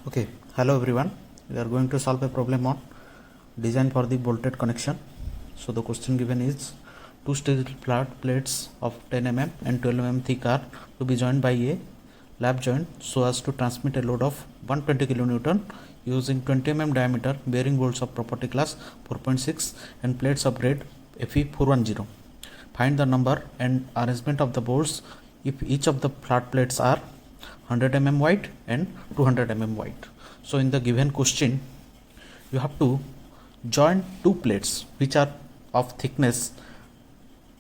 Okay, hello everyone. We are going to solve a problem on design for the bolted connection. So the question given is two steel flat plates of 10 mm and 12 mm thick are to be joined by a lap joint so as to transmit a load of 120 kN using 20 mm diameter bearing bolts of property class 4.6 and plates of grade Fe 410. Find the number and arrangement of the bolts if each of the flat plates are 100 mm wide and 200 mm wide. So in the given question you have to join two plates which are of thickness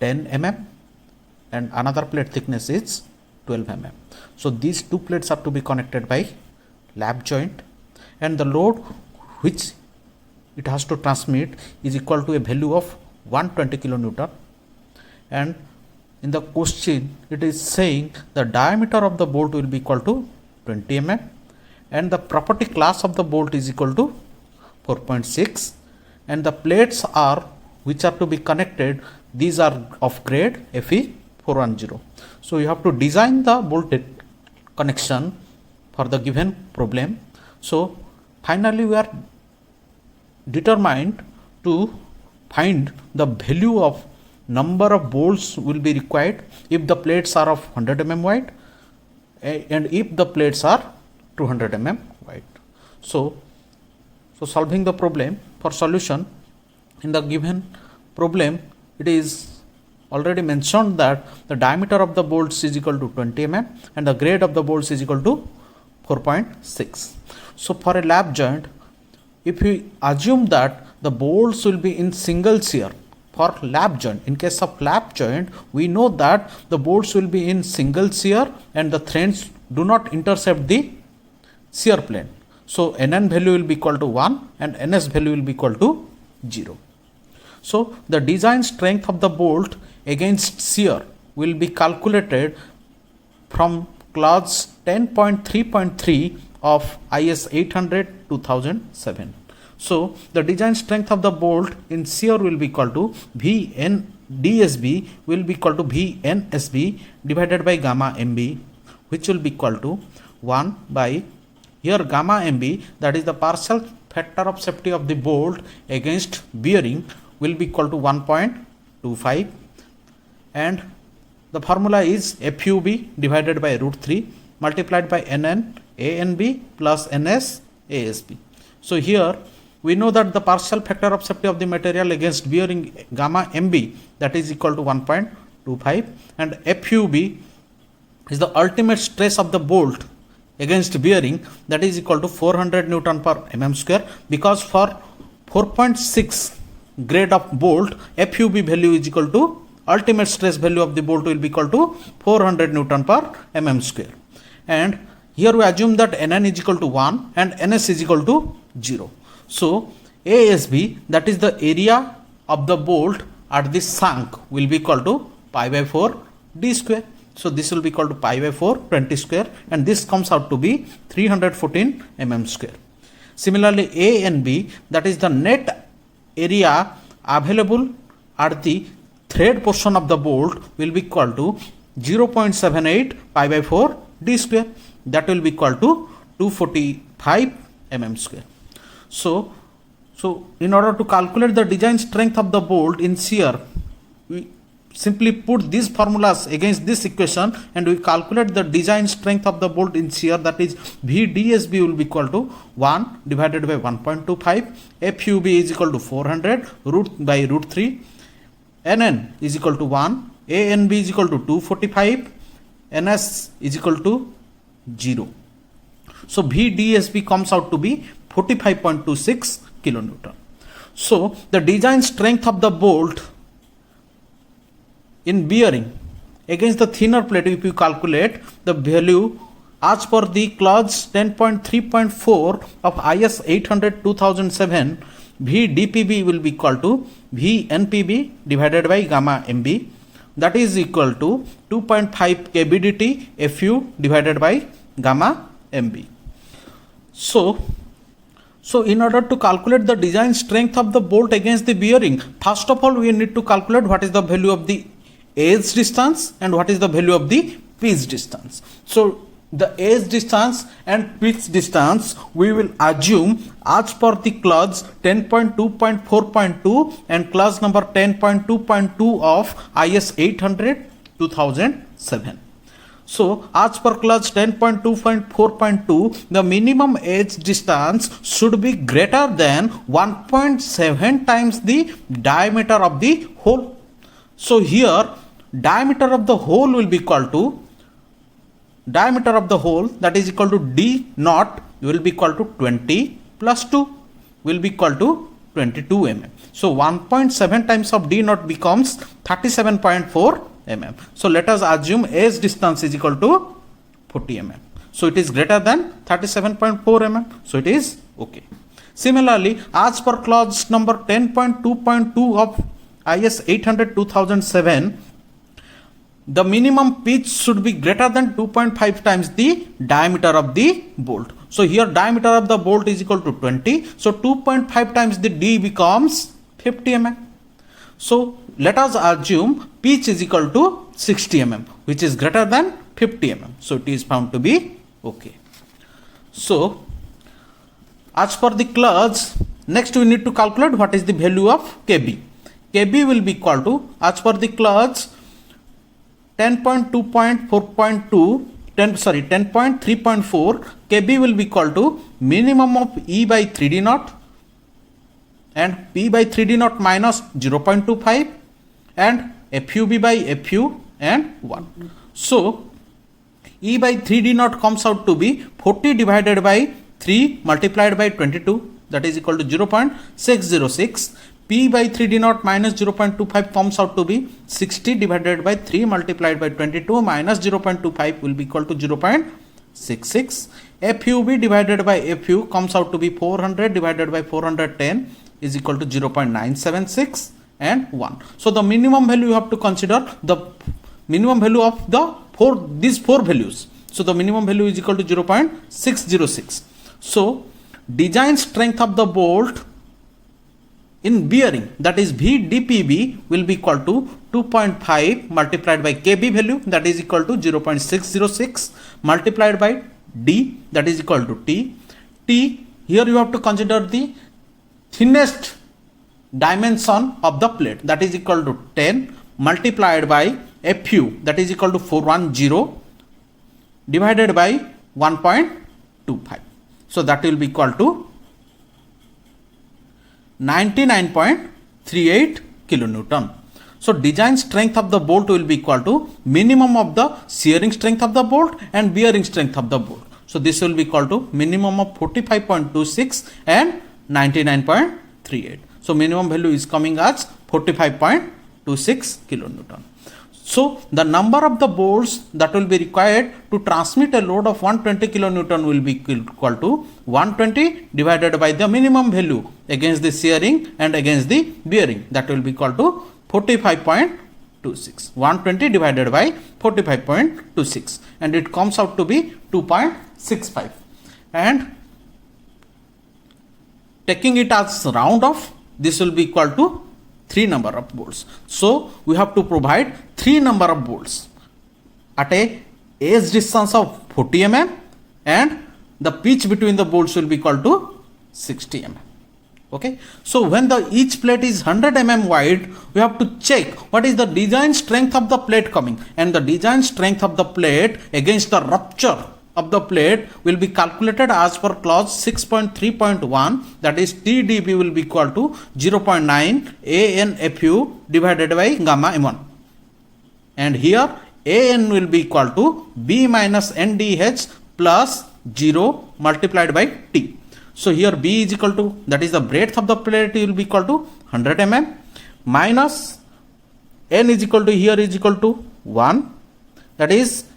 10 mm and another plate thickness is 12 mm. So these two plates are to be connected by lap joint, and the load which it has to transmit is equal to a value of 120 kN, and in the question it is saying the diameter of the bolt will be equal to 20 mm and the property class of the bolt is equal to 4.6, and the plates are which are to be connected, these are of grade Fe 410. So you have to design the bolted connection for the given problem. So finally we are determined to find the value of number of bolts will be required if the plates are of 100 mm wide and if the plates are 200 mm wide. So solving the problem, for solution in the given problem it is already mentioned that the diameter of the bolts is equal to 20 mm and the grade of the bolts is equal to 4.6. So for a lap joint, if we assume that the bolts will be in single shear for lap joint, in case of lap joint we know that the bolts will be in single shear and the threads do not intercept the shear plane. So Nn value will be equal to 1 and Ns value will be equal to 0. So the design strength of the bolt against shear will be calculated from clause 10.3.3 of IS 800 2007. So the design strength of the bolt in shear will be equal to Vn DSB will be equal to Vnsb divided by gamma mb, which will be equal to 1 by, here gamma mb, that is the partial factor of safety of the bolt against bearing, will be equal to 1.25, and the formula is FUB divided by root 3 multiplied by Nn ANB plus Ns ASB. So here we know that the partial factor of safety of the material against bearing gamma mb, that is equal to 1.25, and FUB is the ultimate stress of the bolt against bearing, that is equal to 400 Newton per mm square, because for 4.6 grade of bolt FUB value is equal to ultimate stress value of the bolt will be equal to 400 Newton per mm square, and here we assume that Nn is equal to 1 and Ns is equal to 0. So ASB, that is the area of the bolt at this shank, will be equal to pi by 4 d square. So this will be equal to pi by 4 20 square, and this comes out to be 314 mm square. Similarly A and B, that is the net area available at the thread portion of the bolt, will be equal to 0.78 pi by 4 d square, that will be equal to 245 mm square. So in order to calculate the design strength of the bolt in shear, we simply put these formulas against this equation and we calculate the design strength of the bolt in shear, that is VDSB will be equal to 1 divided by 1.25, FUB is equal to 400 by root 3, Nn is equal to 1, ANB is equal to 245, Ns is equal to 0. So VDSB comes out to be 45.26 kilonewton. So the design strength of the bolt in bearing against the thinner plate, if you calculate the value as per the clause 10.3.4 of IS 800 2007, VDPB will be equal to VNPB divided by gamma MB, that is equal to 2.5 kBdt Fu divided by gamma MB. So in order to calculate the design strength of the bolt against the bearing, first of all we need to calculate what is the value of the edge distance and what is the value of the pitch distance. So the edge distance and pitch distance we will assume as per the clause 10.2.4.2 and clause number 10.2.2 of IS 800 2007. So as per clause 10.2.4.2, the minimum edge distance should be greater than 1.7 times the diameter of the hole. So here diameter of the hole will be equal to diameter of the hole, that is equal to D naught, will be equal to 20 plus 2 will be equal to 22 mm. So 1.7 times of D naught becomes 37.4 mm. So let us assume edge distance is equal to 40 mm. So it is greater than 37.4 mm. So it is okay. Similarly, as per clause number 10.2.2 of IS 800 2007, the minimum pitch should be greater than 2.5 times the diameter of the bolt. So here diameter of the bolt is equal to 20. So 2.5 times the D becomes 50 mm. So let us assume pitch is equal to 60 mm, which is greater than 50 mm. So it is found to be okay. So as per the clause, next we need to calculate what is the value of KB. KB will be equal to, as per the clause 10.2.4.2, 10.3.4, KB will be equal to minimum of E by 3D naught and P by 3D naught minus 0.25 and FUB by FU and 1. So E by 3D naught comes out to be 40 divided by 3 multiplied by 22, that is equal to 0.606. P by 3D naught minus 0.25 comes out to be 60 divided by 3 multiplied by 22 minus 0.25 will be equal to 0.66. FUB divided by FU comes out to be 400 divided by 410 is equal to 0.976 and 1. So the minimum value you have to consider the minimum value of these four values. So the minimum value is equal to 0.606. So design strength of the bolt in bearing, that is VDPB, will be equal to 2.5 multiplied by KB value, that is equal to 0.606 multiplied by D, that is equal to T. T, here you have to consider the thinnest dimension of the plate, that is equal to 10 multiplied by FU, that is equal to 410 divided by 1.25. So that will be equal to 99.38 kilonewton. So design strength of the bolt will be equal to minimum of the shearing strength of the bolt and bearing strength of the bolt. So this will be equal to minimum of 45.26 and 99.38. So minimum value is coming as 45.26 kilonewton. So the number of the bolts that will be required to transmit a load of 120 kilonewton will be equal to 120 divided by the minimum value against the shearing and against the bearing, that will be equal to 45.26. 120 divided by 45.26 and it comes out to be 2.65. And taking it as round off, this will be equal to 3 number of bolts. So we have to provide 3 number of bolts at a edge distance of 40 mm and the pitch between the bolts will be equal to 60 mm. Okay. So when each plate is 100 mm wide, we have to check what is the design strength of the plate coming, and the design strength of the plate against the rupture of the plate will be calculated as per clause 6.3.1, that is TDB will be equal to 0.9 ANFU divided by gamma M1, and here AN will be equal to B minus NDH plus 0 multiplied by T. So here B is equal to, that is the breadth of the plate, will be equal to 100 mm minus N is equal to, here is equal to 1, that is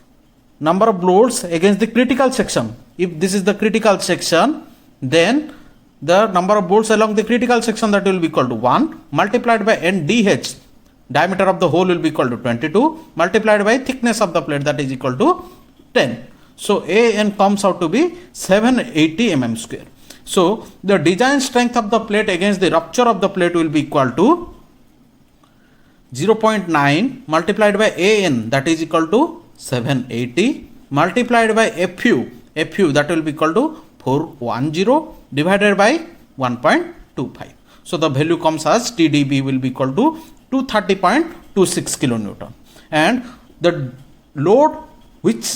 number of bolts against the critical section. If this is the critical section, then the number of bolts along the critical section, that will be equal to 1 multiplied by NDH, diameter of the hole will be equal to 22 multiplied by thickness of the plate, that is equal to 10. So AN comes out to be 780 mm square. So the design strength of the plate against the rupture of the plate will be equal to 0.9 multiplied by AN, that is equal to 780 multiplied by fu that will be equal to 410 divided by 1.25. So the value comes as TDB will be equal to 230.26 kilonewton, and the load which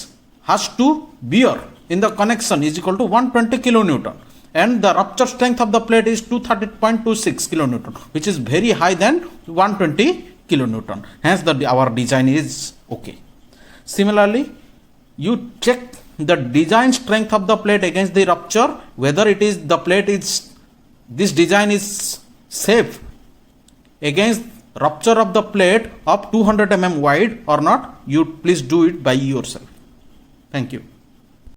has to bear in the connection is equal to 120 kilonewton, and the rupture strength of the plate is 230.26 kilonewton, which is very high than 120 kilonewton. Hence our design is okay. Similarly, you check the design strength of the plate against the rupture, whether it is the plate is, this design is safe against rupture of the plate of 200 mm wide or not. You please do it by yourself. Thank you.